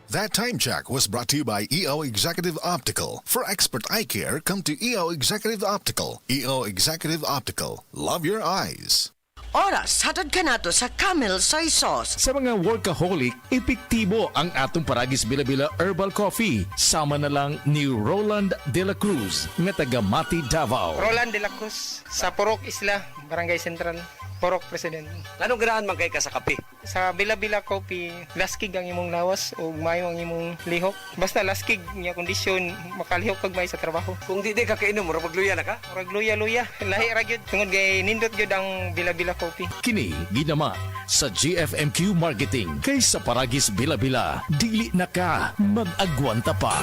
That time check was brought to you by EO Executive Optical. For expert eye care, come to EO Executive Optical. EO Executive Optical. Love your eyes. Oras, hatod ka nato sa Camel Soy Sauce. Sa mga workaholic, epektibo ang atong Paragis Bila-Bila Herbal Coffee. Sama na lang ni Roland De La Cruz, nga taga Mati, Davao. Roland De La Cruz, sa Purok Isla, Barangay Central, Purok President. Anong ganahan man kay ka sa kape? Sa Bila-Bila Coffee, laskig ang imong lawas o mayo ang imong lihok. Basta laskig niya kondisyon, makalihok pag may sa trabaho. Kung di ka kainom, mura pagluya na ka? Murag luya-luya, lahi ra gyud. Tungod kay nindot gyud ang Bila-Bila Coffee. Kini ginama sa GFMQ Marketing. Kay sa Paragis Bila-Bila, dili na ka mag-agwanta pa.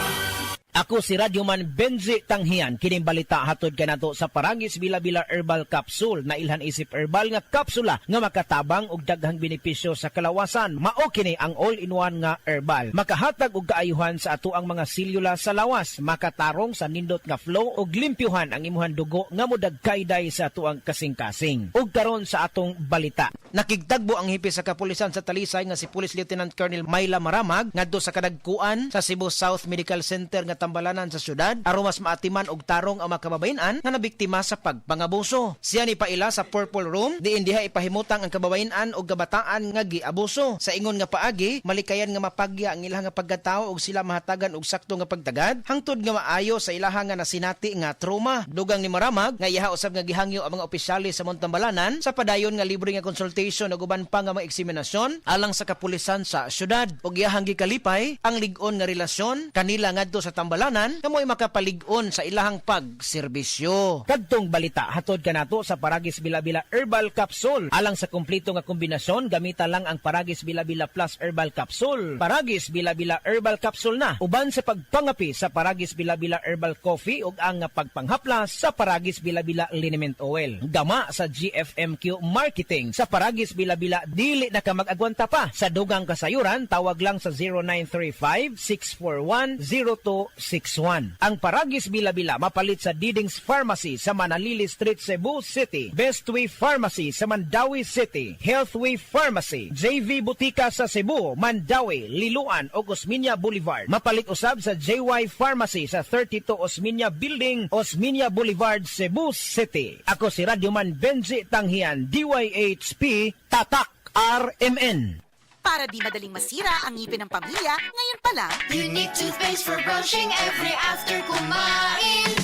Ako si Radyoman Benji Tanghian. Kining balita hatod kanato sa Paragis Bila-Bila Herbal Capsule na ilhan isip herbal nga kapsula nga makatabang og daghang benepisyo sa kalawasan. Mao kini ang all-in-one nga herbal. Makahatag og kaayuhan sa ato ang mga selula sa lawas, makatarong sa nindot nga flow og limpyuhan ang imuhang dugo nga modagkayday sa ato ang kasing-kasing. Ug karon sa atong balita. Nakigtagbo ang hipis sa kapulisan sa Talisay nga si Police Lieutenant Colonel Myla Maramag ngadto sa kadagkuan sa Cebu South Medical Center nga tambalanan sa syudad aron mas maatiman og tarong ang mga kababayen-an nga nabiktima sa pagpangabuso. Siya ni paila sa Purple Room diin diha ipahimutang ang kababayen-an og kabataan nga giabuso. Sa ingon nga paagi, malikayan nga mapagya ang ilang nga pagkatao og sila mahatagan og sakto nga pagdagad hangtod nga maayo sa ilaha nga nasinati nga trauma. Dugang ni Maramag nga iha usab nga gihangyo ang mga opisyales sa Montambalanan sa padayon nga libre nga consultation ug uban pa nga mga eksaminasyon alang sa kapulisan sa syudad. Og iyahang gikalipay ang lig-on nga relasyon kanila ngadto sa tambalanan nga mo'y makapalig-on sa ilahang pagserbisyo. Kadtong balita hatod kanato sa Paragis Bila-Bila Herbal Capsule. Alang sa kumpleto nga kombinasyon, gamita lang ang Paragis Bila-Bila Plus Herbal Capsule. Paragis Bila-Bila Herbal Capsule na uban sa pagpangapi sa Paragis Bila-Bila Herbal Coffee ug ang pagpanghaplas sa Paragis Bila-Bila Liniment Oil. Gama sa GFMQ Marketing. Sa Paragis Bila-Bila dili na ka mag-agwanta pa. Sa dugang kasayuran, tawag lang sa 0935-641-0261. Ang Paragis Bila-Bila mapalit sa Diding's Pharmacy sa Manalili Street, Cebu City. Bestway Pharmacy sa Mandawi City. Healthway Pharmacy, JV Butika sa Cebu, Mandawi, Liluan o Osmeña Boulevard. Mapalit usab sa JY Pharmacy sa 32 Osmeña Building, Osmeña Boulevard, Cebu City. Ako si Radyoman Benji Tanghian, DYHP, Tatak RMN. Para di madaling masira ang ngipin ng pamilya, ngayon pa lang, Unique toothpaste for brushing every after kumain.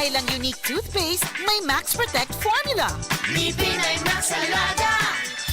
dahil ang unique toothpaste, may Max Protect formula. Ngipin ay Max Alaga,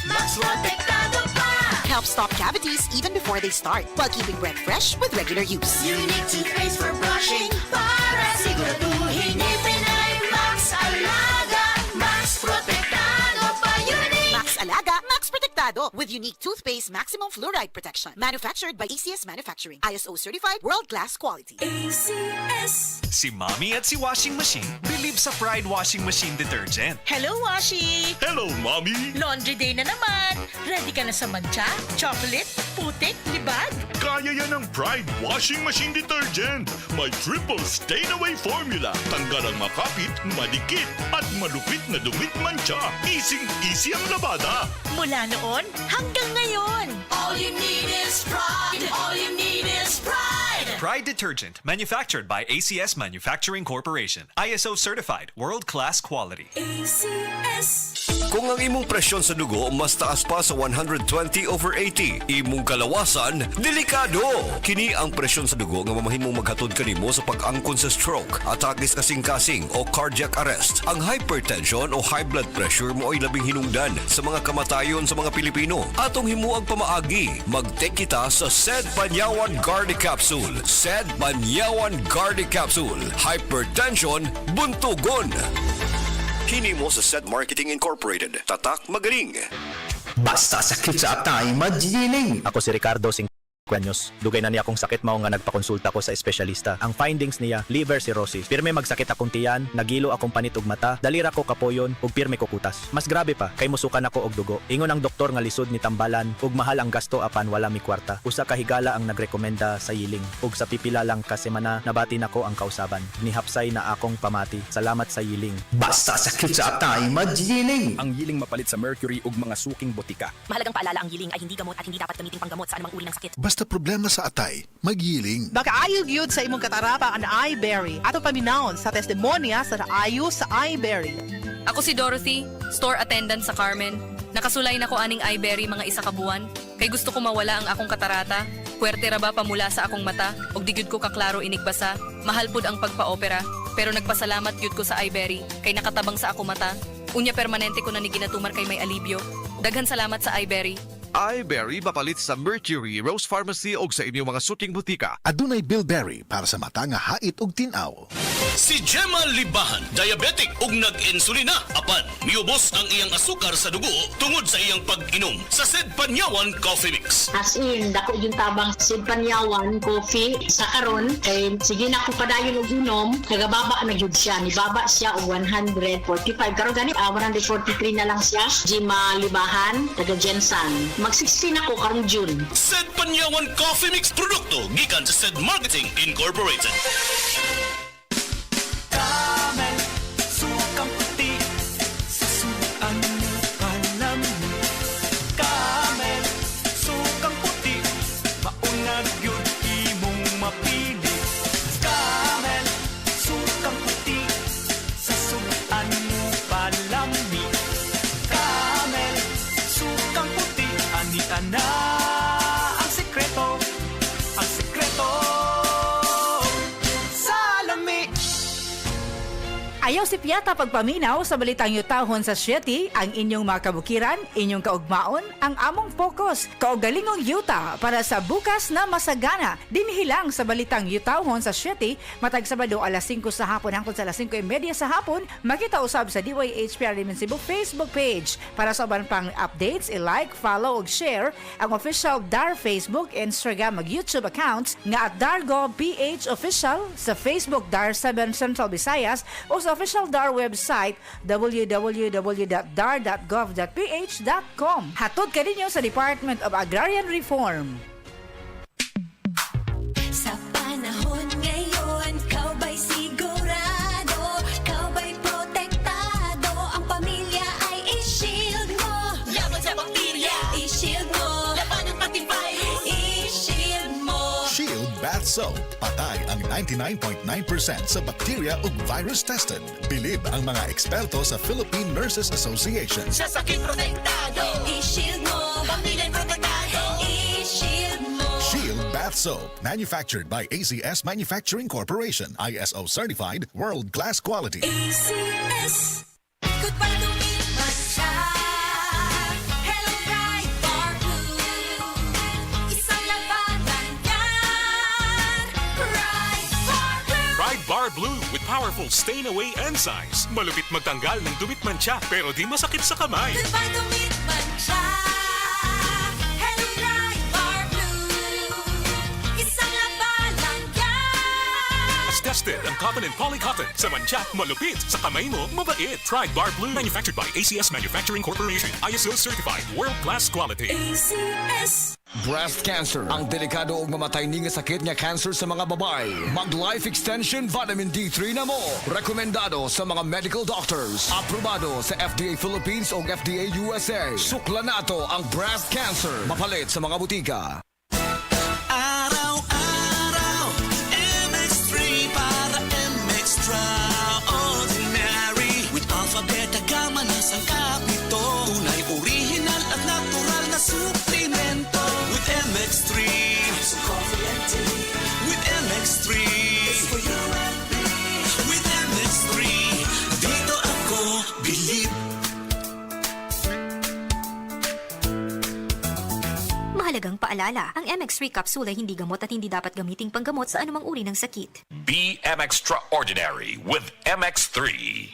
Max Protektado pa. Helps stop cavities even before they start, while keeping breath fresh with regular use. Unique toothpaste for brushing para siguraduhin ngipin ay Max Alaga, Max Protektado pa. Unique Max Alaga, Max Protectado with unique toothpaste maximum fluoride protection. Manufactured by ACS Manufacturing. ISO certified world-class quality. ACS. Si Mommy at si Washing Machine believe sa Pride Washing Machine Detergent. Hello, Washi! Hello, Mommy! Laundry day na naman! Ready ka na sa mancha, chocolate, putik, libag? Kaya yan ang Pride Washing Machine Detergent. May triple stain-away formula. Tanggal ang makapit, madikit, at malupit na dumit mancha. Easy ang labada. Mula noon hanggang ngayon! All you need is pride. All you need is pride. Pride Detergent, manufactured by ACS Manufacturing Corporation. ISO certified, world-class quality. ACS. Kung ang imong presyon sa dugo mas taas pa sa 120/80, imong kalawasan, delikado! Kini ang presyon sa dugo nga mamahimong maghatod kanimo sa pag-angkon sa stroke, atake sa kasing-kasing o cardiac arrest. Ang hypertension o high blood pressure mo ay labing hinungdan sa mga kamatayon sa mga Pilipino. Atong himuang pamaagi, mag-take kita sa SED Panyawan Gardi Capsule. SED Panyawan Gardi Capsule. Hypertension, buntugon! Kini mo sa SED Marketing Incorporated. Tatak magaling. Basta sakit sa atay, magiling. Ako si Ricardo Anyos. Dugay na niya akong sakit mao nga nagpakonsulta ko sa espesyalista. Ang findings niya, liver cirrhosis. Pirme magsakit akong tiyan, nagilo akong panit ug mata, dalira ko kapoyon ug pirme ko kutas. Mas grabe pa, kay musukan ako og dugo. Ingon ang doktor nga lisod ni tambalan ug mahal ang gasto apan wala mi kwarta. Usa ka higala ang nagrekomenda sa yiling ug sa pipila lang ka semana nabati nako ang kausaban. Nihapsay na akong pamati. Salamat sa yiling. Basta sakit sa atay, magiling. Ang yiling mapalit sa mercury ug mga suking botika. Mahalagang paalala, ang yiling ay hindi gamot at hindi dapat gamitin panggamot sa anumang uri ng sakit. Basta Basta problema sa atay, magyiling. Baka ayog yun sa imong katarapa ang iBerry. Ato paminahon sa testimonya sa naayo sa iBerry. Ako si Dorothy, store attendant sa Carmen. Nakasulay na ko aning iBerry mga isa ka buwan. Kay gusto ko mawala ang akong katarata. Puwerte ra ba pamula sa akong mata? Og digid ko kaklaro inigbasa. Mahal pud ang pagpa-opera. Pero nagpasalamat gyud ko sa iBerry. Kay nakatabang sa akong mata. Unya permanente ko na ni ginatumar kay may alibyo. Daghan salamat sa iBerry. iBerry mapalit sa Mercury, Rose Pharmacy o sa inyong mga suking butika. Adunay Bilberry para sa mata nga hait ug tinaw. Si Gemma Libahan, diabetic ug nag-insulina. Apan, miubos ang iyang asukar sa dugo tungod sa iyang pag-inom sa Sid Panyawan Coffee Mix. As in, dako yung tabang Sid Panyawan Coffee sa karon kay sige na ko padayon og inom, nagababa na gyud siya. Nibaba siya og 145. Karon gani 143 na lang siya. Gemma Libahan, taga Jensan. Mag-16 ako karong June. Sid Panyawan Coffee Mix produkto gikan sa Sid Marketing Incorporated. Camel, sukang puti, sasuan mo palam. Camel, sukang puti, maunag yun imong mapili. Camel, sukang puti, sasuan mo palami. Camel, sukang puti, ani-ana ang sekreto, ang sekreto. Ayaw si Piata pagpaminaw sa balitang yutahon sa Sieti, ang inyong mga kabukiran, inyong kaugmaon, ang among focus, kaugalingong yuta para sa bukas na masagana. Dinhilang sa balitang yutahon sa Sieti, matag Sabado alas 5 sa hapon hangtod sa alas 5:30 sa hapon, makita usab sa DYHPR Limen Cebu Facebook page. Para sa uban pang updates, i-like, follow ug share ang official DAR Facebook, Instagram ug YouTube accounts nga at DarGovPH Official sa Facebook DAR 7 Central Visayas o sa official DAR website www.dar.gov.ph.com. Hatod ka ninyo sa Department of Agrarian Reform. Sa panahon ngayon, kau ba'y sigurado? Kau ba'y protektado? Ang pamilya ay i-shield mo. Laban sa bakterya, i-shield mo. Laban ng pati virus, i-shield mo. Shield Bath Soap. Patay ang 99.9% sa bacteria ug virus tested. Bilib ang mga eksperto sa Philippine Nurses Association. Sa sakit protektado, i-shield mo. Pamilya'y protektado, i-shield mo. Shield Bath Soap. Manufactured by ACS Manufacturing Corporation. ISO certified, world-class quality. ACS. Good para lumipas siya. Hello, Pride Bar Blue. Isang labanan yan. Pride Bar Blue. Pride Bar Blue with powerful stain-away enzymes. Malupit magtanggal ng dumit mancha pero di masakit sa kamay. Good para lumipas siya. Hello, Pride Bar Blue. Isang labanan yan. As tested ang cotton and polycotton. Sa mancha, malupit. Sa kamay mo, mabait. Pride Bar Blue. Manufactured by ACS Manufacturing Corporation. ISO certified. World-class quality. ACS. Breast cancer, ang delikado ug mamatay ni nga sakit nga cancer sa mga babae. Mag Life Extension Vitamin D3 na mo. Rekomendado sa mga medical doctors. Aprobado sa FDA Philippines ug FDA USA. Sukla nato ang breast cancer. Mapalit sa mga butika. Araw-araw, MX3 para MX-Traordinary. With alphabet gamma na sangkap nito. Tunay, original at natural na suplemento. With MX3, so coffee and tea. With MX3, it's for you and me. With MX3, dito ako believe. Mahalagang paalala, ang MX3 capsule ay hindi gamot at hindi dapat gamiting panggamot sa anumang uri ng sakit. Be extraordinary with MX3.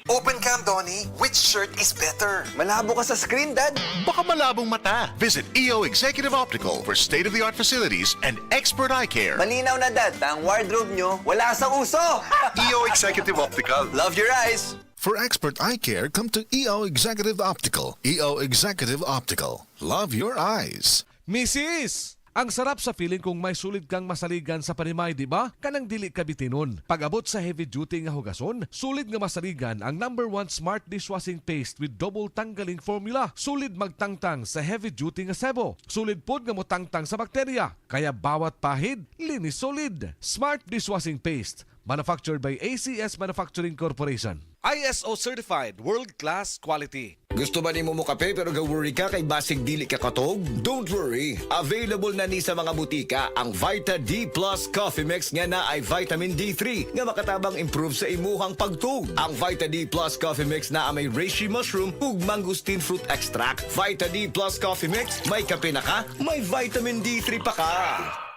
Open cam, Donnie. Which shirt is better? Malabo ka sa screen, Dad. Baka malabong mata. Visit EO Executive Optical for state-of-the-art facilities and expert eye care. Malinaw na, Dad. Ang wardrobe nyo, wala sa uso. EO Executive Optical. Love your eyes. For expert eye care, come to EO Executive Optical. EO Executive Optical. Love your eyes. Mrs. Ang sarap sa feeling kung may sulid kang masaligan sa panimay, di ba? Kanang dili ka bitinon. Pag-abot sa heavy duty nga hugason, sulid nga masaligan ang #1 smart dishwashing paste with double tanggaling formula. Sulid magtangtang sa heavy duty nga sebo. Sulid pod nga motangtang sa bakterya. Kaya bawat pahid, linis solid. Smart dishwashing paste. Manufactured by ACS Manufacturing Corporation. ISO certified world-class quality. Gusto ba ni mo kape pero ga-worry ka kay basig dili ka katog? Don't worry. Available na ni sa mga butika ang Vita D Plus Coffee Mix nga na ay vitamin D3 nga makatabang improve sa imuhang pagtug. Ang Vita D Plus Coffee Mix na may reishi mushroom ug mangosteen fruit extract. Vita D Plus Coffee Mix, may kape na ka, may vitamin D3 pa ka.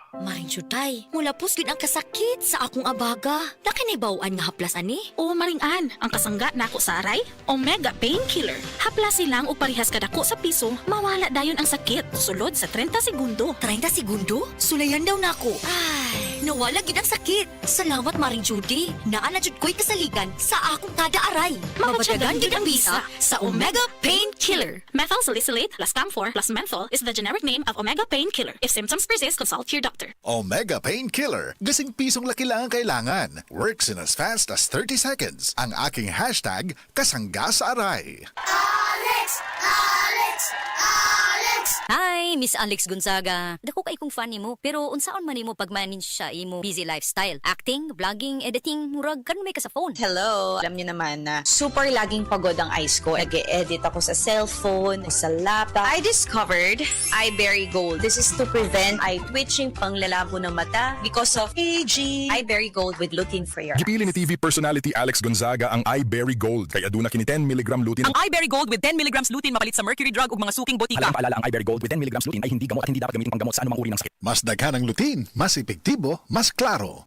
Maring Jutay, mula pusgid ang kasakit sa akong abaga. Nakinibawaan nga haplas ani. O maringan, ang kasangga nako sa aray, Omega Painkiller. Haplas silang o parihas kadako sa piso, mawala dayon ang sakit. Sulod sa 30 segundo. 30 segundo? Sulayan daw nako. Ay, nawala gid ang sakit. Salamat Maring Judy. Naa na jud ko'y kasaligan sa akong kada aray. Mabatagan gid ang bisa sa Omega Painkiller. Methyl salicylate plus camphor plus menthol is the generic name of Omega Painkiller. If symptoms persist, consult your doctor. Omega Painkiller. Gasing pisong laki lang ang kailangan. Works in as fast as 30 seconds. Ang aking hashtag, kasangga sa aray. Alex! Alex! Alex! Hi, Miss Alex Gonzaga. Dako kay kong fan nimo, pero unsaon man nimo pag-manage sa imo busy lifestyle? Acting, vlogging, editing, murag kan may ka sa phone. Hello, alam niyo naman na super laging pagod ang eyes ko. Nag-e-edit ako sa cellphone, sa laptop. I discovered iBerry Gold. This is to prevent eye twitching, panglalabo ng mata because of aging. iBerry Gold with lutein free. Gipili ni TV personality Alex Gonzaga ang iBerry Gold kay aduna kini 10 mg lutein. Ang iBerry Gold with 10 mg lutein mapalit sa mercury drug ug mga suking botika. Halagang paalala, ang iBerry Gold with 10 mg lutein ay hindi gamot at hindi dapat gamitin panggamot sa anumang uri ng sakit. Mas daghan ang lutein, mas epektibo, mas klaro.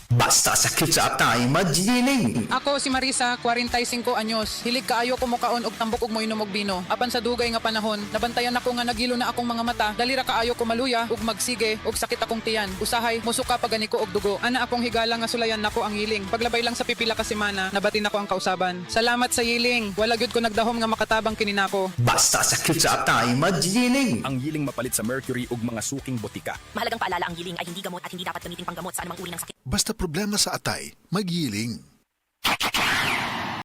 Basta sakit sa atay, magiling. Ako si Marisa, 45 anyos. Hilig kaayo ko mukaon og tambok ug moinom og bino. Apan sa dugay nga panahon, nabantayan ako nga nagilo na akong mga mata. Dalira kaayo ko maluya ug magsige ug sakit akong tiyan. Usahay musuka pagani ko og dugo. Ana akong higala nga sulayan nako ang yiling. Paglabay lang sa pipila ka semana, nabatin ako ang kausaban. Salamat sa yiling. Wala gyud ko nagdahom nga makatabang kini nako. Basta sakit sa atay, magiling. Ang yiling mapalit sa mercury ug mga suking botika. Mahalagang paalala, ang yiling ay hindi gamot at hindi dapat gamitin panggamot sa anumang uri ng sakit. Basta problema sa atay, magyiling.